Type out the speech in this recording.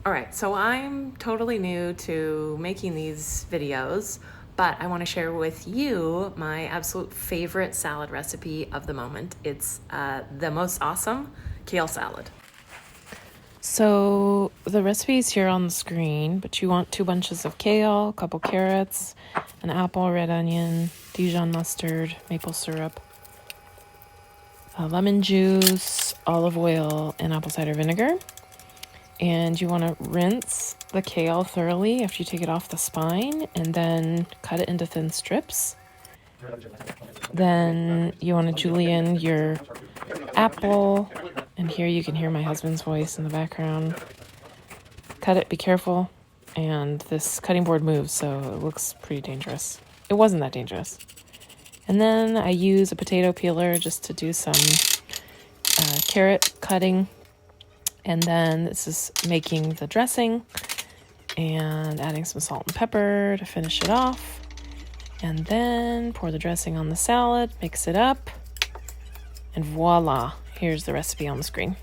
All right, so I'm totally new to making these videos, but I want to share with you my absolute favorite salad recipe of the moment. It's the most awesome kale salad. So the recipe is here on the screen, but you want 2 bunches of kale, a couple carrots, an apple, red onion, Dijon mustard, maple syrup, lemon juice, olive oil, and apple cider vinegar. And you want to rinse the kale thoroughly after you take it off the spine, and then cut it into thin strips. Then you want to julienne your apple, and here you can hear my husband's voice in the background. Cut it, be careful, and this cutting board moves, so it looks pretty dangerous. It wasn't that dangerous. And then I use a potato peeler just to do some carrot cutting. And then this is making the dressing and adding some salt and pepper to finish it off. And then pour the dressing on the salad, mix it up, and voila, here's the recipe on the screen.